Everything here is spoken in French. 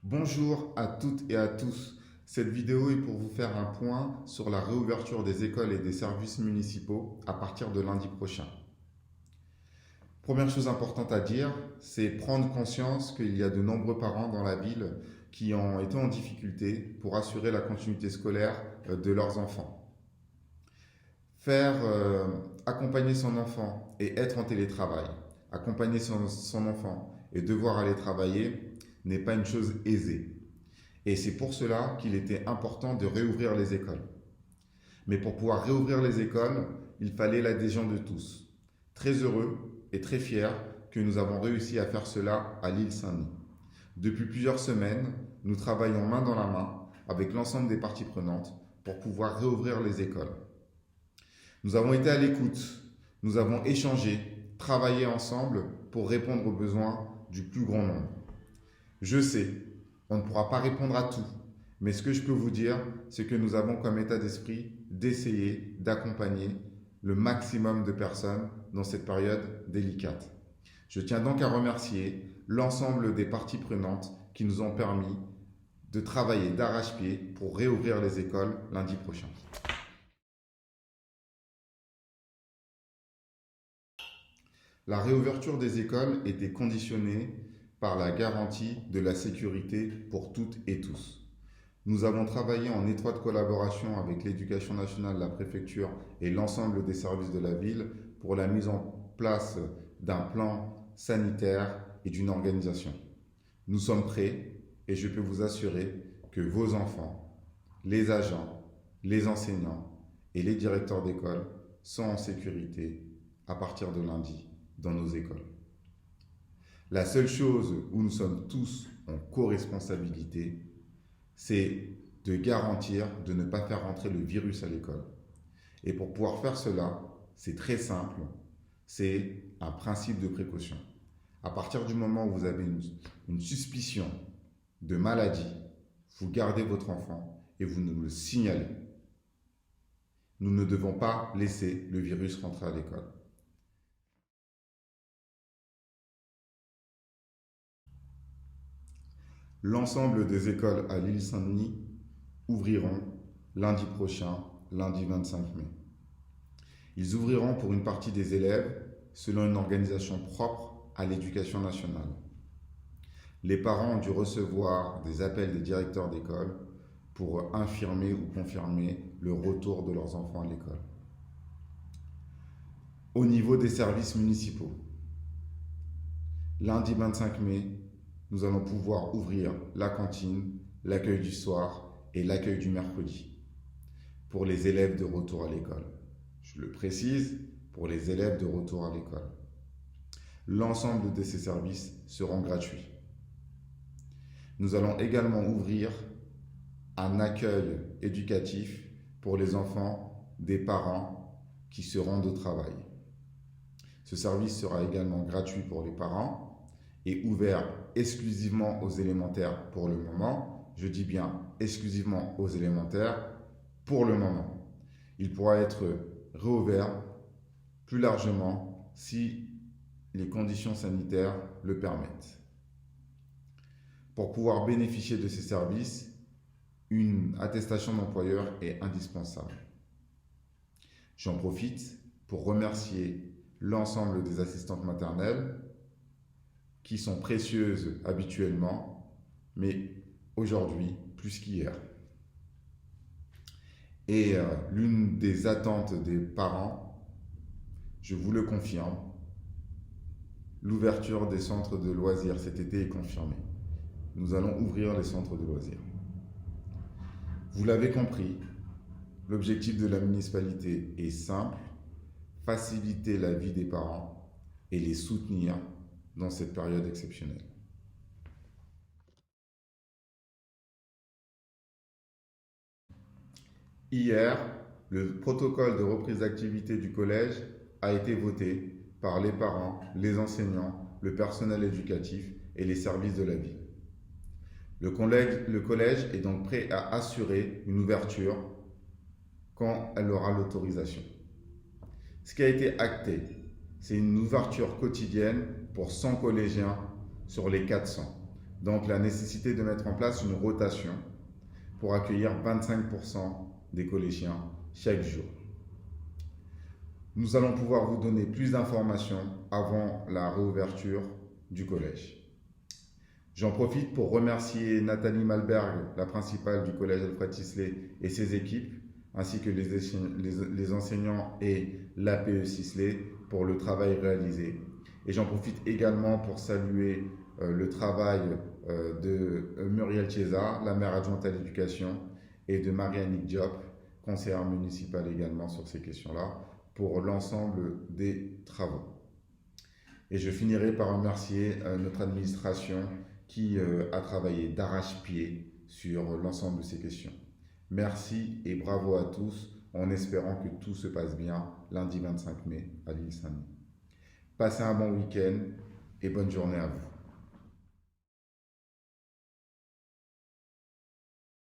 Bonjour à toutes et à tous. Cette vidéo est pour vous faire un point sur la réouverture des écoles et des services municipaux à partir de lundi prochain. Première chose importante à dire, c'est prendre conscience qu'il y a de nombreux parents dans la ville qui ont été en difficulté pour assurer la continuité scolaire de leurs enfants. Accompagner son enfant et être en télétravail, accompagner son enfant et devoir aller travailler n'est pas une chose aisée. Et c'est pour cela qu'il était important de réouvrir les écoles. Mais pour pouvoir réouvrir les écoles, il fallait l'adhésion de tous. Très heureux et très fier que nous avons réussi à faire cela à l'île Saint-Denis. Depuis plusieurs semaines, nous travaillons main dans la main avec l'ensemble des parties prenantes pour pouvoir réouvrir les écoles. Nous avons été à l'écoute, nous avons échangé, travaillé ensemble pour répondre aux besoins du plus grand nombre. Je sais, on ne pourra pas répondre à tout, mais ce que je peux vous dire, c'est que nous avons comme état d'esprit d'essayer d'accompagner le maximum de personnes dans cette période délicate. Je tiens donc à remercier l'ensemble des parties prenantes qui nous ont permis de travailler d'arrache-pied pour réouvrir les écoles lundi prochain. La réouverture des écoles était conditionnée par la garantie de la sécurité pour toutes et tous. Nous avons travaillé en étroite collaboration avec l'Éducation nationale, la préfecture et l'ensemble des services de la ville pour la mise en place d'un plan sanitaire et d'une organisation. Nous sommes prêts et je peux vous assurer que vos enfants, les agents, les enseignants et les directeurs d'école sont en sécurité à partir de lundi dans nos écoles. La seule chose où nous sommes tous en co-responsabilité, c'est de garantir de ne pas faire rentrer le virus à l'école. Et pour pouvoir faire cela, c'est très simple, c'est un principe de précaution. À partir du moment où vous avez une suspicion de maladie, vous gardez votre enfant et vous nous le signalez. Nous ne devons pas laisser le virus rentrer à l'école. L'ensemble des écoles à l'île Saint-Denis ouvriront lundi prochain, lundi 25 mai. Ils ouvriront pour une partie des élèves selon une organisation propre à l'éducation nationale. Les parents ont dû recevoir des appels des directeurs d'école pour infirmer ou confirmer le retour de leurs enfants à l'école. Au niveau des services municipaux, lundi 25 mai, nous allons pouvoir ouvrir la cantine, l'accueil du soir et l'accueil du mercredi pour les élèves de retour à l'école. Je le précise, pour les élèves de retour à l'école. L'ensemble de ces services seront gratuits. Nous allons également ouvrir un accueil éducatif pour les enfants des parents qui seront de travail. Ce service sera également gratuit pour les parents et ouvert exclusivement aux élémentaires pour le moment. Je dis bien exclusivement aux élémentaires pour le moment. Il pourra être réouvert plus largement si les conditions sanitaires le permettent. Pour pouvoir bénéficier de ces services, une attestation d'employeur est indispensable. J'en profite pour remercier l'ensemble des assistantes maternelles qui sont précieuses habituellement, mais aujourd'hui plus qu'hier. Et l'une des attentes des parents, je vous le confirme, l'ouverture des centres de loisirs cet été est confirmée. Nous allons ouvrir les centres de loisirs. Vous l'avez compris, l'objectif de la municipalité est simple, faciliter la vie des parents et les soutenir dans cette période exceptionnelle. Hier, le protocole de reprise d'activité du collège a été voté par les parents, les enseignants, le personnel éducatif et les services de la ville. Le collège est donc prêt à assurer une ouverture quand elle aura l'autorisation. Ce qui a été acté, c'est une ouverture quotidienne pour 100 collégiens sur les 400. Donc la nécessité de mettre en place une rotation pour accueillir 25% des collégiens chaque jour. Nous allons pouvoir vous donner plus d'informations avant la réouverture du collège. J'en profite pour remercier Nathalie Malberg, la principale du collège Alfred Sisley et ses équipes, ainsi que les enseignants et l'APE Sisley pour le travail réalisé. Et j'en profite également pour saluer le travail de Muriel Chiesa, la maire adjointe à l'éducation, et de Marianne Diop, conseillère municipale également sur ces questions-là, pour l'ensemble des travaux. Et je finirai par remercier notre administration qui a travaillé d'arrache-pied sur l'ensemble de ces questions. Merci et bravo à tous, en espérant que tout se passe bien lundi 25 mai à l'île Saint-Denis. Passez un bon week-end et bonne journée à vous.